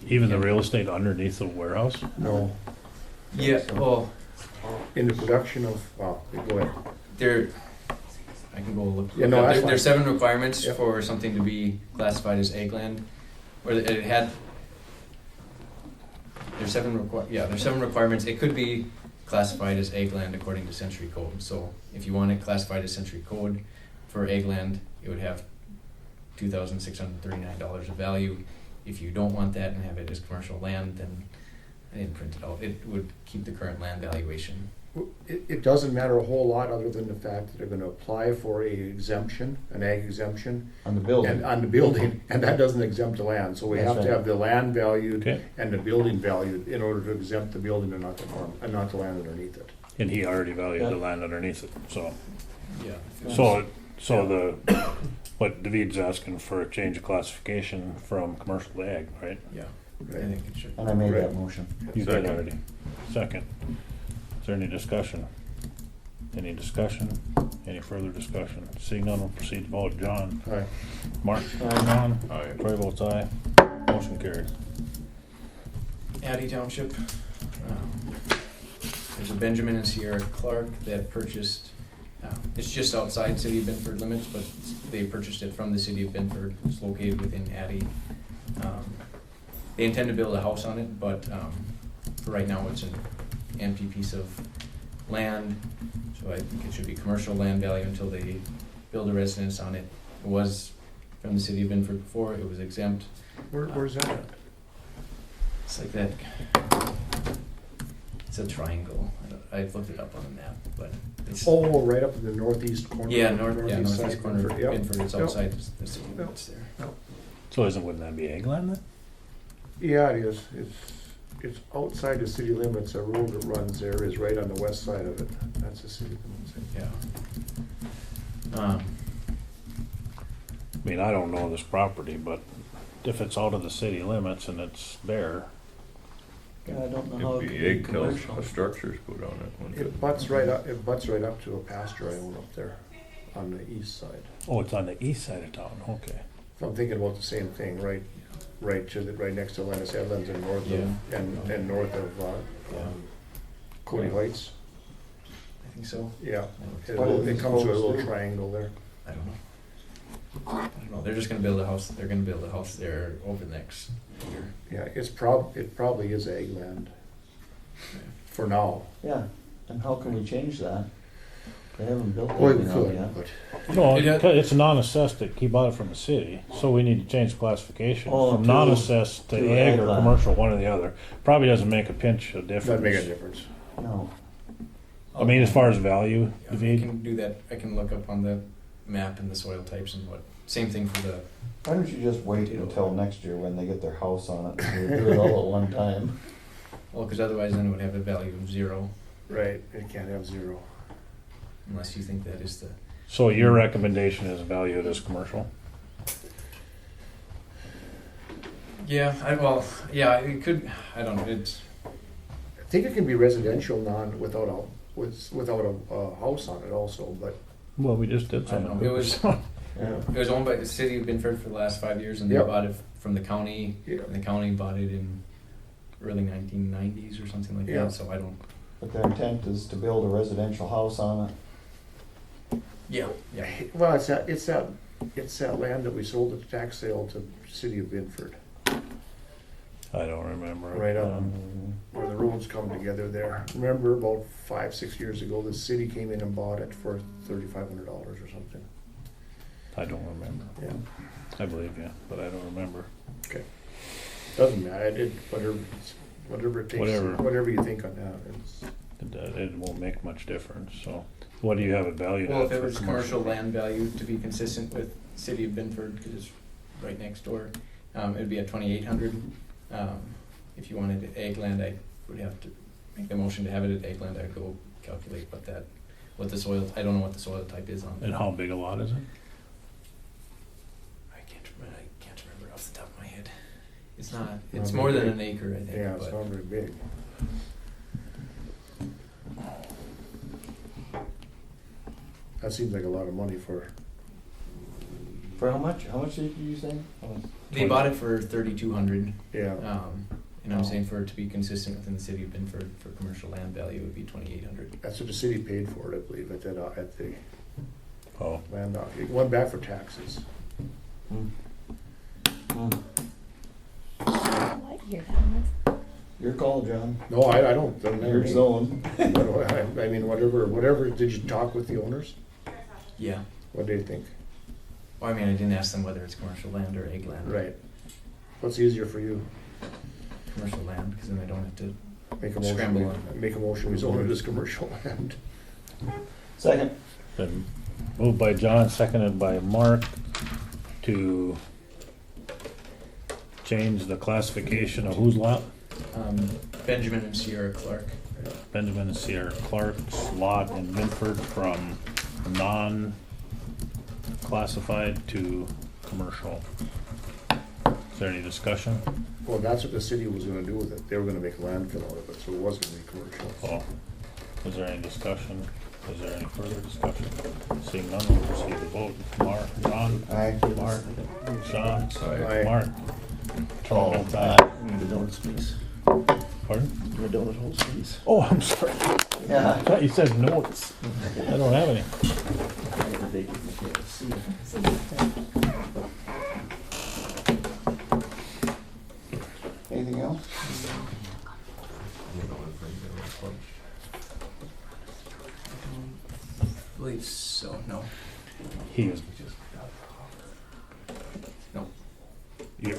Even the real estate underneath the warehouse? No. Yeah, well, In the production of, go ahead. there, I can go look. Yeah, no, that's There's fine. 7 requirements Yep. for something to be classified as egg land, or it had. There's 7 requirements. It could be classified as egg land according to Century Code. So if you want it classified as Century Code for egg land, it would have $2,639 of value. If you don't want that and have it as commercial land, then I didn't print it out. It would keep the current land valuation. It doesn't matter a whole lot other than the fact that they're gonna apply for a exemption, an ag exemption, On the and building. on the building, and that doesn't exempt the land. So we That's have to right. have the land valued Okay. and the building valued in order to exempt the building and not the farm, and not the land underneath it. And he already valued the Yeah. land underneath it, so. Yeah. What David's asking for a change of classification from commercial to ag, right? Yeah. I Right. think it should. And I made that Right. motion. You did Second. already. Second. Is there any discussion? Any discussion? Any further discussion? Seeing none, we'll proceed to vote. John? Aye. Mark? John? Aye. Troy votes aye. Motion carries. Addy Township. There's a Benjamin and Sierra Clark that purchased, it's just outside City of Benford limits, but they purchased it from the City of Benford. It's located within Addy. They intend to build a house on it, but for right now it's an empty piece of land. So I think it should be commercial land value until they build a residence on it. It was from the City of Benford before, it was exempt. Where's that at? It's like that. It's a triangle. I've looked it up on the map, but it's. Oh, right up in the northeast corner. Yeah, northeast side corner of Bedford, yep. Benford, it's Yep. outside the city limits there. So wouldn't that be ag land then? Yeah, it is. It's outside the city limits. A road that runs there is right on the west side of it. That's the city limits. Yeah. I mean, I don't know this property, but if it's out of the city limits and it's bare, Yeah, I don't know how it It'd could be be egg tails, commercial. structures put on it, wouldn't It butts right up to a pasture I own up there on the east side. oh, it's on the east side of town, okay. So I'm thinking about the same thing, right next to Lennis Headlands and north of, Yeah. and north of, Yeah. Cody Heights. I think so. Yeah, What is it this comes to a supposed little to do? triangle there. I don't know. I don't know. They're just gonna build a house. They're gonna build a house there over the next year. Yeah, it probably is ag land for now. Yeah, and how can we change that? They haven't built Boy, we anything out could, yet. but No, It had- it's non-assessed, he bought it from the city, so we need to change classification Oh, from to- non-assessed to to ag ag or land. commercial, one or the other. Probably doesn't make a pinch of difference. doesn't make a difference. No, I mean, as far as value, I David, can do that, I can look up on the map and the soil types and what, same thing for the, Why don't you just wait until next year when they get their house on it, and do it all at one time? well, cause otherwise then it would have a value of 0, Right, it can't have 0. unless you think that is the, so your recommendation is value it as commercial? yeah, it could, I don't know, it's, I think it can be residential without a house on it also, but. Well, we just did I don't something. know, it was owned by the city of Binford for the last 5 years, and they Yep. bought it from the county, Yeah. and the county bought it in early 1990s or something like Yeah. that, so I don't, But their intent is to build a residential house on it. yeah. Well, it's that land that we sold at the tax sale to the city of Binford, I don't remember. right on where the roads come together there. Remember about 5-6 years ago, the city came in and bought it for $3,500 or something. I don't remember. Yeah, I believe you, but I don't remember. doesn't matter, I did whatever it takes, Whatever. whatever you think on that. It won't make much difference, so what do you have it valued Well, at if it for was commercial land value to be consistent with city of Binford, because it's right next door, it'd be at 2,800. If you wanted ag land, I would have to make the motion to have it at ag land. I'd go calculate what the soil, I don't know what the soil type is on it. And how big a lot is it? I can't remember off the top of my head. It's not, Not it's very more than big. an acre, I think, Yeah, it's but not very big. That seems like a lot of money for, For how much? How much did you say? they bought it for 3,200. yeah. And I'm saying for it to be consistent within the city of Binford for commercial land value would be 2,800. That's what the city paid for it, I believe, at the Oh, land dock. It went back for taxes. What year that was? Your call, John. No, I don't. doesn't matter Your to me. zone. I mean, whatever, did you talk with the owners? Yeah. What do you think? Well, I mean, I didn't ask them whether it's commercial land or ag land. Right. What's easier for you? Commercial land, because then I don't have to. Make a motion, Scramble on. make a motion, we zone it as commercial land. Second. been moved by John, seconded by Mark to change the classification of whose lot? Benjamin and Sierra Clark. Benjamin and Sierra Clark's lot in Binford from non-classified to commercial. Is there any discussion? Well, that's what the city was gonna do with it. They were gonna make a landfill out of it, so it was gonna be commercial. Oh, is there any discussion? Is there any further discussion? Seeing none, we'll proceed to vote. Mark, John, Aye. Mark, Sean, Aye. Mark. Oh, Votes aye. The donuts, please. Pardon? Your donut holes, please. Oh, I'm sorry. Yeah. I thought you said notes. I don't have any. Anything else? I believe so, no. He was, No. yeah,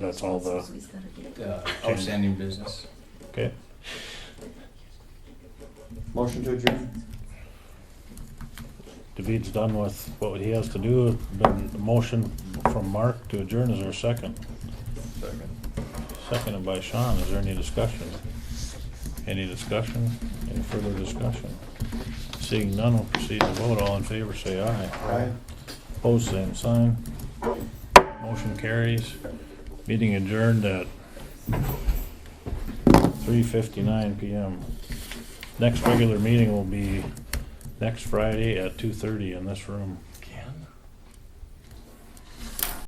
that's all the, Outstanding business. okay. Motion to adjourn? David's done with what he has to do. Been a motion from Mark to adjourn. Is there a second? Second. Seconded by Sean. Is there any discussion? Any discussion? Any further discussion? Seeing none, we'll proceed to vote. All in favor, say aye. Aye. Opposed, same sign. Motion carries. Meeting adjourned at 3:59 PM. Next regular meeting will be next Friday at 2:30 in this room.